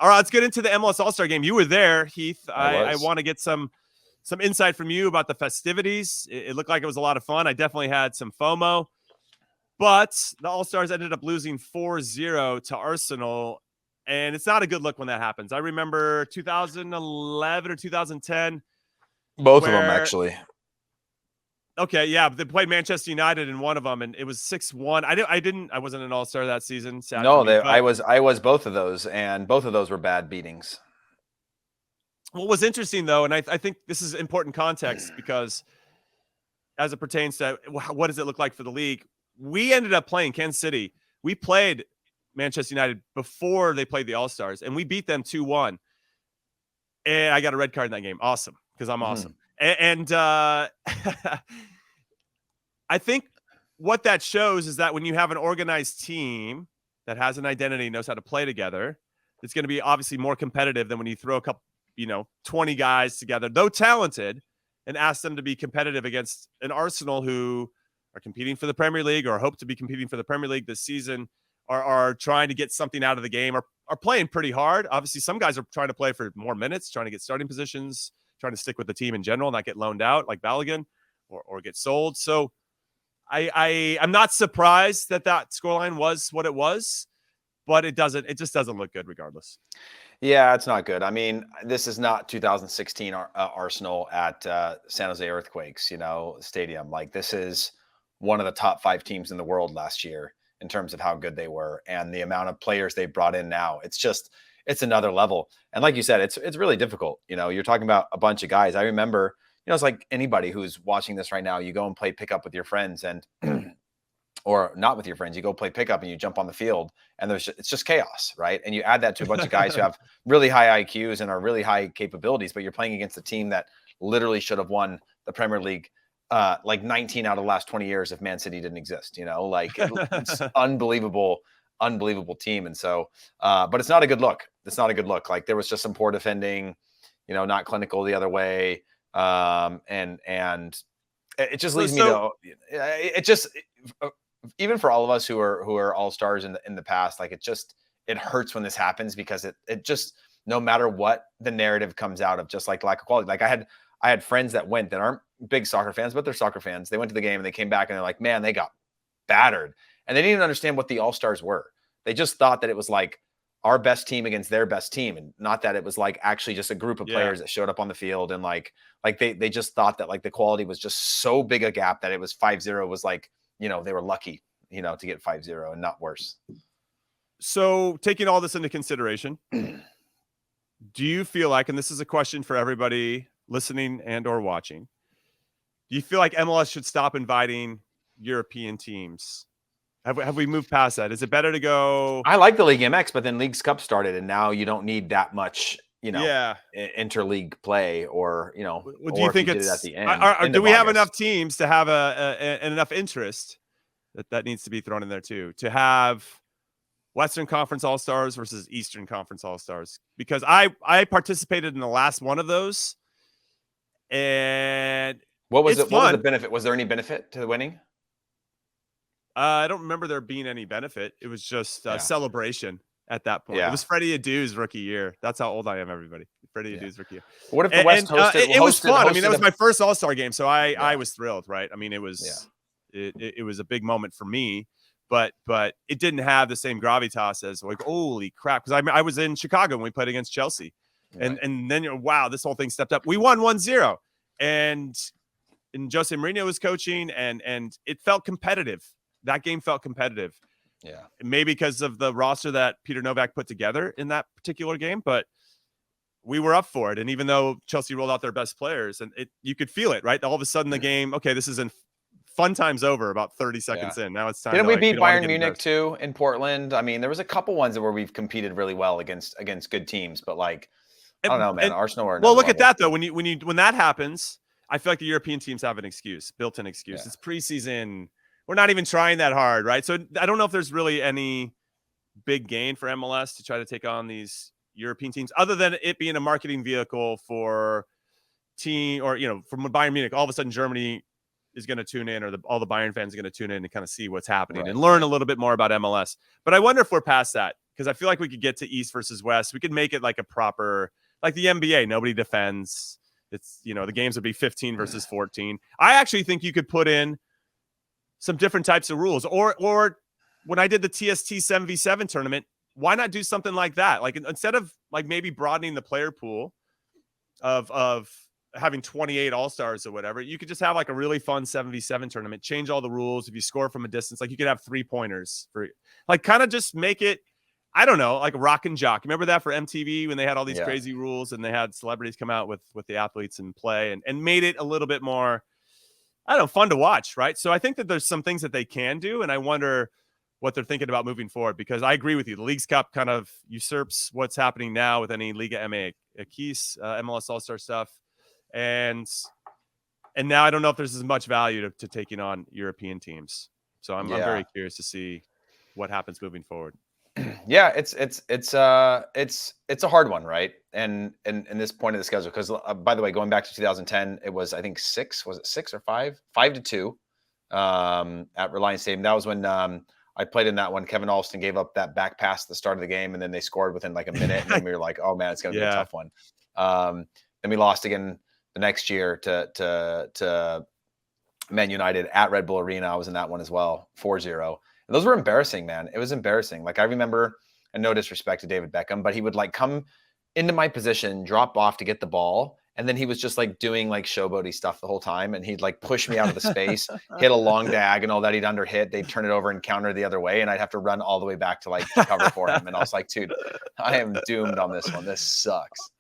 All right, let's get into the MLS All-Star Game. You were there, Heath. I was. want to get some insight from you about the festivities. It looked like it was a lot of fun. I definitely had some FOMO. But the All-Stars ended up losing 4-0 to Arsenal, and it's not a good look when that happens. I remember 2011 or 2010. Both of them, actually. Okay, yeah, they played Manchester United in one of them, and it was 6-1. I wasn't an All-Star that season. No, I was both of those, and both of those were bad beatings. What was interesting, though, and I think this is important context because as it pertains to what does it look like for the league, we ended up playing Kansas City. We played Manchester United before they played the All-Stars, and we beat them 2-1. And I got a red card in that game. Awesome, because I'm awesome. And I think what that shows is that when you have an organized team that has an identity, knows how to play together, it's going to be obviously more competitive than when you throw a couple, 20 guys together, though talented, and ask them to be competitive against an Arsenal who are competing for the Premier League or hope to be competing for the Premier League this season, are trying to get something out of the game, are playing pretty hard. Obviously, some guys are trying to play for more minutes, trying to get starting positions, trying to stick with the team in general, not get loaned out like Balogun or get sold. So I'm not surprised that scoreline was what it was, but it just doesn't look good regardless. Yeah, it's not good. I mean, this is not 2016 Arsenal at San Jose Earthquakes, stadium. Like, this is one of the top 5 teams in the world last year in terms of how good they were and the amount of players they brought in now. It's another level. And like you said, it's really difficult. You're talking about a bunch of guys. I remember, it's like anybody who's watching this right now, you go and play pickup with your friends and or not with your friends, you go play pickup and you jump on the field and it's just chaos, right? And you add that to a bunch of guys who have really high IQs and are really high capabilities, but you're playing against a team that literally should have won the Premier League like 19 out of the last 20 years if Man City didn't exist, it's unbelievable team. And so, but it's not a good look. It's not a good look. Like, there was just some poor defending, not clinical the other way. And it just leads me to, even for all of us who are all-stars in the past, like, it hurts when this happens because it just, no matter what the narrative comes out of, just like lack of quality. Like, I had friends that aren't big soccer fans, but they're soccer fans. They went to the game and they came back and they're like, man, they got battered. And they didn't even understand what the All-Stars were. They just thought that it was like our best team against their best team, and not that it was like actually just a group of players that showed up on the field. And like they just thought that like the quality was just so big a gap that it was 5-0 was like, they were lucky, to get 5-0 and not worse. So taking all this into consideration, do you feel like, and this is a question for everybody listening and or watching, do you feel like MLS should stop inviting European teams? Have we moved past that? Is it better to go? I like the League MX, but then Leagues Cup started, and now you don't need that much, interleague play, or Well, do you think it's at the end? Do we have enough teams to have enough interest that needs to be thrown in there too, to have Western Conference All-Stars versus Eastern Conference All-Stars? Because I participated in the last one of those, and what was the benefit? Was there any benefit to the winning? I don't remember there being any benefit. It was just a celebration at that point. It was Freddie Adu's rookie year. That's how old I am, everybody. Freddie Adu's rookie year. What if the West hosted? It was fun. I mean, that was my first All-Star game, so I was thrilled, right? I mean, it was it was a big moment for me, but it didn't have the same gravitas as like, holy crap, because I was in Chicago when we played against Chelsea, and then wow, this whole thing stepped up. We won 1-0, and Jose Mourinho was coaching, and it felt competitive. That game felt competitive. Yeah. Maybe because of the roster that Peter Novak put together in that particular game, but we were up for it. And even though Chelsea rolled out their best players, and you could feel it, right? All of a sudden the game, okay, this is in fun time's over about 30 seconds in. Now it's time. Didn't we beat Bayern Munich too in Portland? I mean, there was a couple ones where we've competed really well against good teams, but like, I don't know, man. Arsenal are well, look at that though. When that happens, I feel like the European teams have an excuse, built-in excuse. It's preseason. We're not even trying that hard, right? So I don't know if there's really any big gain for MLS to try to take on these European teams, other than it being a marketing vehicle for team, or from Bayern Munich. All of a sudden, Germany is going to tune in, or all the Bayern fans are going to tune in and kind of see what's happening and learn a little bit more about MLS. But I wonder if we're past that because I feel like we could get to East versus West. We could make it like a proper, like the NBA. Nobody defends. It's, you know, the games would be 15 versus 14. I actually think you could put in some different types of rules, or when I did the TST 7v7 tournament, why not do something like that? Like instead of like maybe broadening the player pool of having 28 all-stars or whatever, you could just have like a really fun 7v7 tournament, change all the rules. If you score from a distance, like you could have 3-pointers for, like, kind of just make it, I don't know, like Rock and Jock. Remember that for MTV when they had all these crazy rules and they had celebrities come out with the athletes and play and made it a little bit more, I don't know, fun to watch, right? So I think that there's some things that they can do, and I wonder what they're thinking about moving forward, because I agree with you. The Leagues Cup kind of usurps what's happening now with any Liga MX, MLS All-Star stuff. And now I don't know if there's as much value to taking on European teams. So I'm very curious to see what happens moving forward. Yeah, it's a hard one, right? And this point of the schedule, because by the way, going back to 2010, it was, I think, 6 or 5? 5-2 at Reliance Stadium. That was when I played in that one. Kevin Alston gave up that back pass at the start of the game, and then they scored within like a minute, and then we were like, oh man, it's gonna be a tough one. Then we lost again the next year to Man United at Red Bull Arena. I was in that one as well, 4-0. And those were embarrassing, man. It was embarrassing. Like, I remember, and no disrespect to David Beckham, but he would like come into my position, drop off to get the ball, and then he was just like doing like showboaty stuff the whole time. And he'd like push me out of the space, hit a long diagonal that he'd under hit. They'd turn it over and counter the other way, and I'd have to run all the way back to like cover for him. And I was like, dude, I am doomed on this one. This sucks.